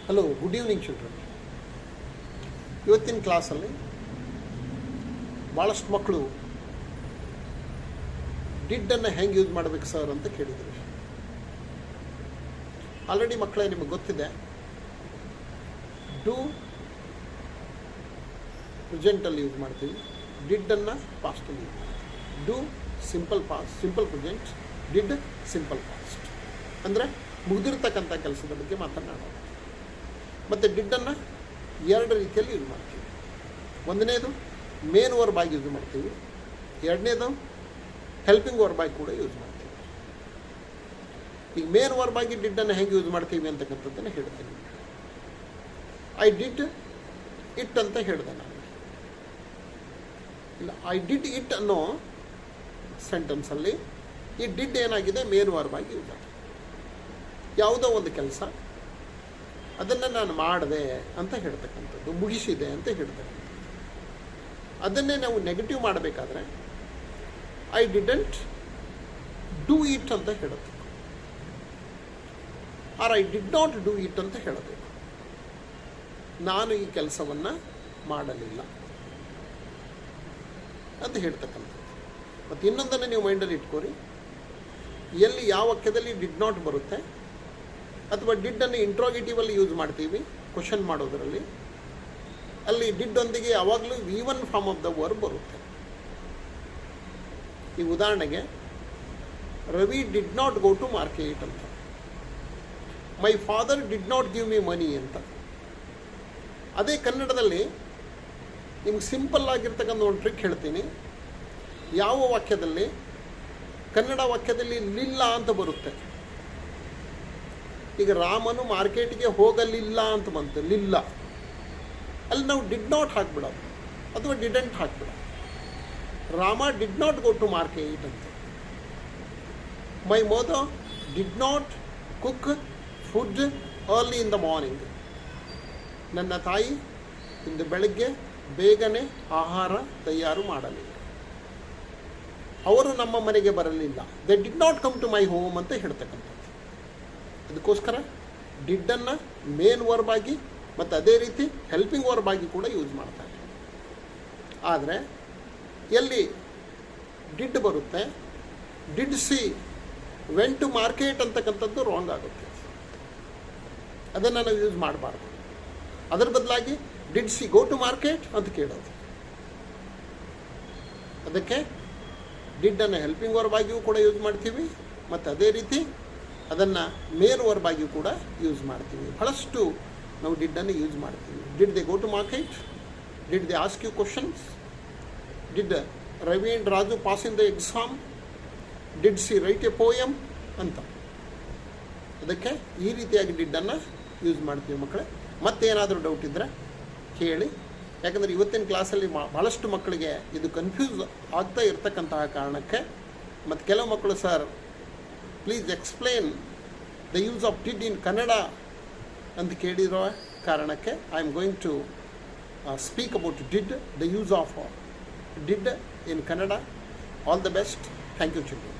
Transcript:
Hello, good evening children. ಇವತ್ತಿನ ಕ್ಲಾಸಲ್ಲಿ ಭಾಳಷ್ಟು ಮಕ್ಕಳು ಡಿಡ್ಡನ್ನು ಹೆಂಗೆ ಯೂಸ್ ಮಾಡಬೇಕು ಸರ್ ಅಂತ ಕೇಳಿದರು. ಆಲ್ರೆಡಿ ಮಕ್ಕಳೇ ನಿಮಗೆ ಗೊತ್ತಿದೆ, ಡೂ ಪ್ರೆಸೆಂಟಲ್ಲಿ ಯೂಸ್ ಮಾಡ್ತೀವಿ, ಡಿಡ್ಡನ್ನು ಪಾಸ್ಟಲ್ಲಿ ಯೂಸ್ ಮಾಡ್ತೀವಿ. Do simple past, simple present, did simple past. ಅಂದರೆ ಮುಗಿದಿರ್ತಕ್ಕಂಥ ಕೆಲಸದ ಬಗ್ಗೆ ಮಾತನಾಡೋದು. ಮತ್ತು ಡಿಡ್ಡನ್ನು ಎರಡು ರೀತಿಯಲ್ಲಿ ಯೂಸ್ ಮಾಡ್ತೀವಿ. ಒಂದನೇದು ಮೇನ್ ವರ್ಬ್ ಆಗಿ ಯೂಸ್ ಮಾಡ್ತೀವಿ, ಎರಡನೇದು ಹೆಲ್ಪಿಂಗ್ ವರ್ಬ್ ಆಗಿ ಕೂಡ ಯೂಸ್ ಮಾಡ್ತೀವಿ. ಈಗ ಮೇನ್ ವರ್ಬ್ ಆಗಿ ಡಿಡ್ಡನ್ನು ಹೆಂಗೆ ಯೂಸ್ ಮಾಡ್ತೀವಿ ಅಂತಕ್ಕಂಥದ್ದನ್ನು ಹೇಳ್ತೀನಿ. ಐ ಡಿಡ್ ಇಟ್ ಅಂತ ಹೇಳಿದೆ ನಾನು. ಇಲ್ಲ, ಐ ಡಿಡ್ ಇಟ್ ಅನ್ನೋ ಸೆಂಟೆನ್ಸಲ್ಲಿ ಈ ಡಿಡ್ ಏನಾಗಿದೆ, ಮೇನ್ ವರ್ಬ್ ಆಗಿ ಯೂಸ್ ಆಗಿದೆ. ಯಾವುದೋ ಒಂದು ಕೆಲಸ ಅದನ್ನು ನಾನು ಮಾಡಿದೆ ಅಂತ ಹೇಳ್ತಕ್ಕಂಥದ್ದು, ಮುಗಿಸಿದೆ ಅಂತ ಹೇಳ್ತಕ್ಕಂಥದ್ದು. ಅದನ್ನೇ ನಾವು ನೆಗೆಟಿವ್ ಮಾಡಬೇಕಾದ್ರೆ ಐ ಡಿಡಂಟ್ ಡೂ ಇಟ್ ಅಂತ ಹೇಳಬೇಕು, or I did not do it ಅಂತ ಹೇಳಬೇಕು. ನಾನು ಈ ಕೆಲಸವನ್ನು ಮಾಡಲಿಲ್ಲ ಅಂತ ಹೇಳ್ತಕ್ಕಂಥದ್ದು. ಮತ್ತು ಇನ್ನೊಂದನ್ನು ನೀವು ಮೈಂಡಲ್ಲಿ ಇಟ್ಕೋರಿ, ಎಲ್ಲಿ ಯಾವ ವಾಕ್ಯದಲ್ಲಿ ಡಿಡ್ ನಾಟ್ ಬರುತ್ತೆ ಅಥವಾ ಡಿಡ್ಡನ್ನು ಇಂಟ್ರೋಗೇಟಿವಲ್ಲಿ ಯೂಸ್ ಮಾಡ್ತೀವಿ ಕ್ವಶನ್ ಮಾಡೋದರಲ್ಲಿ, ಅಲ್ಲಿ ಡಿಡ್ ಒಂದಿಗೆ ಯಾವಾಗಲೂ V1 form of the verb ಬರುತ್ತೆ. ಈ ಉದಾಹರಣೆಗೆ Ravi did not go to market ಅಂತ, my father did not give me money ಅಂತ. ಅದೇ ಕನ್ನಡದಲ್ಲಿ ನಿಮ್ಗೆ ಸಿಂಪಲ್ ಆಗಿರ್ತಕ್ಕಂಥ ಒಂದು ಟ್ರಿಕ್ ಹೇಳ್ತೀನಿ. ಯಾವ ವಾಕ್ಯದಲ್ಲಿ ಕನ್ನಡ ವಾಕ್ಯದಲ್ಲಿ ಲಿಲ್ಲ ಅಂತ ಬರುತ್ತೆ. ಈಗ ರಾಮನು ಮಾರ್ಕೆಟ್ಗೆ ಹೋಗಲಿಲ್ಲ ಅಂತ ಬಂತು, ಲಿಲ್ಲ. ಅಲ್ಲಿ ನಾವು ಡಿಡ್ ನಾಟ್ ಹಾಕ್ಬಿಡೋದು ಅಥವಾ ಡಿಡೆಂಟ್ ಹಾಕ್ಬಿಡೋದು. Rama did not go to market ಅಂತ. My mother did not cook food early in the morning. ನನ್ನ ತಾಯಿ ಇಂದು ಬೆಳಗ್ಗೆ ಬೇಗನೆ ಆಹಾರ ತಯಾರು ಮಾಡಲಿಲ್ಲ. ಅವರು ನಮ್ಮ ಮನೆಗೆ ಬರಲಿಲ್ಲ. They did not come to my home ಅಂತ ಹೇಳ್ತಕ್ಕಂಥದ್ದು. ಅದಕ್ಕೋಸ್ಕರ ಡಿಡ್ಡನ್ನು ಮೇನ್ ವರ್ಬ್ ಆಗಿ ಮತ್ತು ಅದೇ ರೀತಿ ಹೆಲ್ಪಿಂಗ್ ವರ್ಬ್ ಆಗಿ ಕೂಡ ಯೂಸ್ ಮಾಡ್ತಾರೆ. ಆದರೆ ಎಲ್ಲಿ ಡಿಡ್ ಬರುತ್ತೆ, did she went to market ಅಂತಕ್ಕಂಥದ್ದು ರಾಂಗ್ ಆಗುತ್ತೆ. ಅದನ್ನು ನಾವು ಯೂಸ್ ಮಾಡಬಾರ್ದು. ಅದರ ಬದಲಾಗಿ did she go to market ಅಂತ ಕೇಳೋದು. ಅದಕ್ಕೆ ಡಿಡ್ಡನ್ನು ಹೆಲ್ಪಿಂಗ್ ವರ್ಬ್ ಆಗಿಯೂ ಕೂಡ ಯೂಸ್ ಮಾಡ್ತೀವಿ ಮತ್ತು ಅದೇ ರೀತಿ ಅದನ್ನು ಮೇನ್ ವರ್ಬ್ ಆಗಿಯೂ ಕೂಡ ಯೂಸ್ ಮಾಡ್ತೀವಿ. ಬಹಳಷ್ಟು ನಾವು ಡಿಡ್ಡನ್ನು ಯೂಸ್ ಮಾಡ್ತೀವಿ. Did they go to market, did they ask you questions, did Ravi and Raju pass in the exam, did she write a poem ಅಂತ. ಅದಕ್ಕೆ ಈ ರೀತಿಯಾಗಿ ಡಿಡ್ಡನ್ನು ಯೂಸ್ ಮಾಡ್ತೀವಿ ಮಕ್ಕಳೇ. ಮತ್ತೇನಾದರೂ ಡೌಟ್ ಇದ್ದರೆ ಕೇಳಿ. ಯಾಕಂದರೆ ಇವತ್ತಿನ ಕ್ಲಾಸಲ್ಲಿ ಭಾಳಷ್ಟು ಮಕ್ಕಳಿಗೆ ಇದು ಕನ್ಫ್ಯೂಸ್ ಆಗ್ತಾ ಇರ್ತಕ್ಕಂತಹ ಕಾರಣಕ್ಕೆ, ಮತ್ತು ಕೆಲವು ಮಕ್ಕಳು sir please explain the use of did in Kannada ಅಂತ ಕೇಳಿರೋ ಕಾರಣಕ್ಕೆ I am going to speak about did, the use of did in Kannada. All the best. Thank you children.